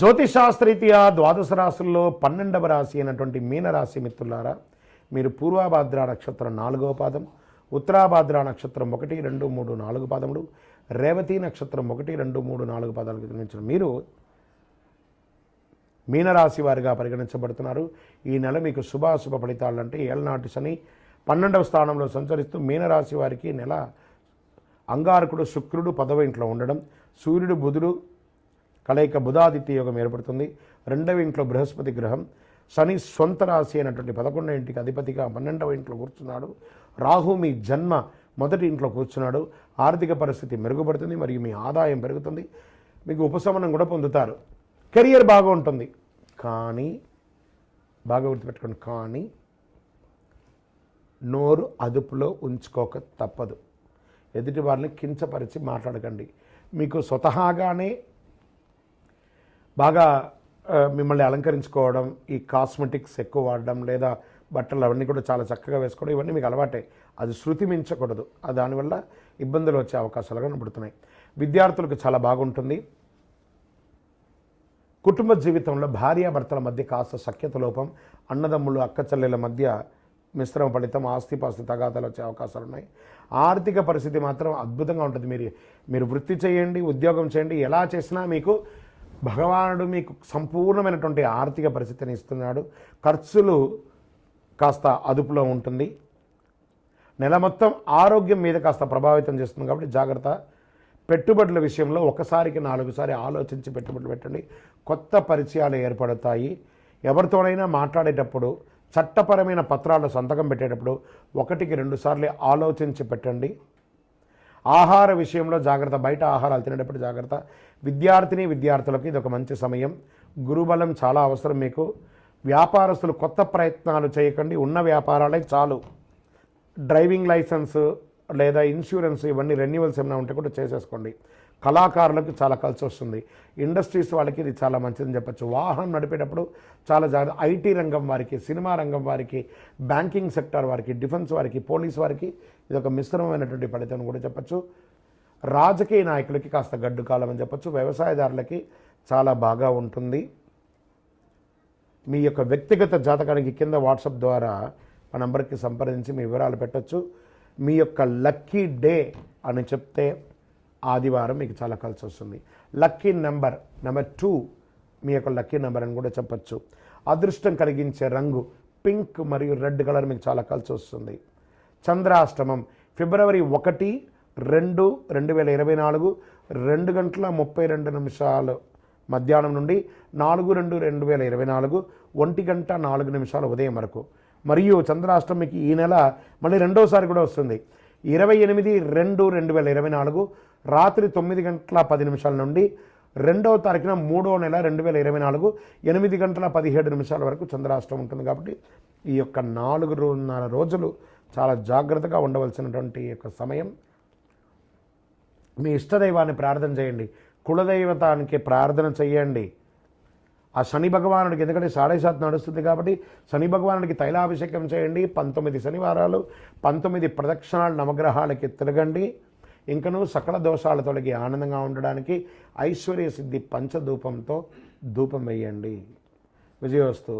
జ్యోతిషాస్త్రరీత్యా ద్వాదశ రాశుల్లో 12వ రాశి అయినటువంటి మీనరాశి మిత్రులారా, మీరు పూర్వాభాద్ర నక్షత్రం 4వ పాదం, ఉత్తరాభాద్ర నక్షత్రం 1, 2, 3, 4 పాదములు, రేవతి నక్షత్రం 1, 2, 3, 4 పాదాలకు జన్మించిన మీరు మీనరాశి వారిగా పరిగణించబడుతున్నారు. ఈ నెల మీకు శుభాశుభ ఫలితాలు అంటే ఏళ్ళనాటి శని 12వ స్థానంలో సంచరిస్తూ మీనరాశి వారికి నెల అంగారకుడు శుక్రుడు 10వ ఇంట్లో ఉండడం, సూర్యుడు బుధుడు కలయిక బుధాదిత్య యోగం ఏర్పడుతుంది. 2వ ఇంట్లో బృహస్పతి గ్రహం, శని స్వంత రాశి అయినటువంటి 11వ ఇంటికి అధిపతిగా 12వ ఇంట్లో కూర్చున్నాడు. రాహు మీ జన్మ మొదటి ఇంట్లో కూర్చున్నాడు. ఆర్థిక పరిస్థితి మెరుగుపడుతుంది మరియు మీ ఆదాయం పెరుగుతుంది. మీకు ఉపశమనం కూడా పొందుతారు. కెరియర్ బాగా ఉంటుంది. కానీ బాగా గుర్తుపెట్టుకోండి, కానీ నోరు అదుపులో ఉంచుకోక తప్పదు. ఎదుటి వారిని కించపరిచి మాట్లాడకండి. మీకు స్వతహాగానే బాగా మిమ్మల్ని అలంకరించుకోవడం, ఈ కాస్మెటిక్స్ ఎక్కువ వాడడం, లేదా బట్టలు అవన్నీ కూడా చాలా చక్కగా వేసుకోవడం, ఇవన్నీ మీకు అలవాటే. అది శృతి మించకూడదు. దానివల్ల ఇబ్బందులు వచ్చే అవకాశాలు కనబడుతున్నాయి. విద్యార్థులకు చాలా బాగుంటుంది. కుటుంబ జీవితంలో భార్యాభర్తల మధ్య కాస్త సఖ్యత లోపం, అన్నదమ్ములు అక్క చెల్లెల మధ్య మిశ్రమ ఫలితం, ఆస్తిపాస్తి తగాదాలు వచ్చే అవకాశాలు ఉన్నాయి. ఆర్థిక పరిస్థితి మాత్రం అద్భుతంగా ఉంటుంది. మీరు వృత్తి చేయండి, ఉద్యోగం చేయండి, ఎలా చేసినా మీకు భగవానుడు మీకు సంపూర్ణమైనటువంటి ఆర్థిక పరిస్థితిని ఇస్తున్నాడు. ఖర్చులు కాస్త అదుపులో ఉంటుంది. నెల మొత్తం ఆరోగ్యం మీద కాస్త ప్రభావితం చేస్తుంది కాబట్టి జాగ్రత్త. పెట్టుబడుల విషయంలో ఒకసారికి 4 సార్లు ఆలోచించి పెట్టుబడులు పెట్టండి. కొత్త పరిచయాలు ఏర్పడతాయి. ఎవరితోనైనా మాట్లాడేటప్పుడు, చట్టపరమైన పత్రాలు సంతకం పెట్టేటప్పుడు 1కి 2 సార్లు ఆలోచించి పెట్టండి. ఆహార విషయంలో జాగ్రత్త. బయట ఆహారాలు తినేటప్పుడు జాగ్రత్త. విద్యార్థులకు ఇది ఒక మంచి సమయం. గురుబలం చాలా అవసరం మీకు. వ్యాపారస్తులు కొత్త ప్రయత్నాలు చేయకండి. ఉన్న వ్యాపారాలే చాలు. డ్రైవింగ్ లైసెన్స్ లేదా ఇన్సూరెన్స్ ఇవన్నీ రెన్యువల్స్ ఏమైనా ఉంటే కూడా చేసేసుకోండి. కళాకారులకు చాలా కలిసి వస్తుంది. ఇండస్ట్రీస్ వాళ్ళకి ఇది చాలా మంచిదని చెప్పచ్చు. వాహనం నడిపేటప్పుడు చాలా జాగ్రత్త. ఐటీ రంగం వారికి, సినిమా రంగం వారికి, బ్యాంకింగ్ సెక్టార్ వారికి, డిఫెన్స్ వారికి, పోలీస్ వారికి ఇది ఒక మిశ్రమమైనటువంటి ఫలితం కూడా చెప్పచ్చు. రాజకీయ నాయకులకి కాస్త గడ్డు కాలం అని చెప్పచ్చు. వ్యవసాయదారులకి చాలా బాగా ఉంటుంది. మీ యొక్క వ్యక్తిగత జాతకానికి కింద వాట్సాప్ ద్వారా ఆ నంబర్కి సంప్రదించి మీ వివరాలు పెట్టచ్చు. మీ యొక్క లక్కీ డే అని చెప్తే ఆదివారం మీకు చాలా కలిసి వస్తుంది. లక్కీ నెంబర్ 2 మీ యొక్క లక్కీ నెంబర్ అని కూడా చెప్పచ్చు. అదృష్టం కలిగించే రంగు పింక్ మరియు రెడ్ కలర్ మీకు చాలా కలిసి వస్తుంది. చంద్రాష్టమం ఫిబ్రవరి 1, 2, 2024 2:32 మధ్యాహ్నం నుండి 4/2/2024 1:04 ఉదయం వరకు. మరియు చంద్రాష్టమికి ఈ నెల మళ్ళీ రెండోసారి కూడా వస్తుంది. 28/2/2024 రాత్రి 9:10 నుండి 2వ తారీఖున 3వ నెల 2024 8:17 వరకు చంద్రాష్టమం ఉంటుంది. కాబట్టి ఈ యొక్క 4.5 రోజులు చాలా జాగ్రత్తగా ఉండవలసినటువంటి యొక్క సమయం. మీ ఇష్టదైవాన్ని ప్రార్థన చేయండి. కులదైవతానికి ప్రార్థన చేయండి. ఆ శని భగవానుడికి, ఎందుకంటే 7.5 నడుస్తుంది కాబట్టి శని భగవానుడికి తైలాభిషేకం చేయండి. 19 శనివారాలు 19 ప్రదక్షిణాలు నవగ్రహాలకి తిరగండి. ఇంకనూ సకల దోషాలు తొలగి ఆనందంగా ఉండడానికి ఐశ్వర్య సిద్ధి పంచధూపంతో ధూపం వేయండి. విజయోస్తు.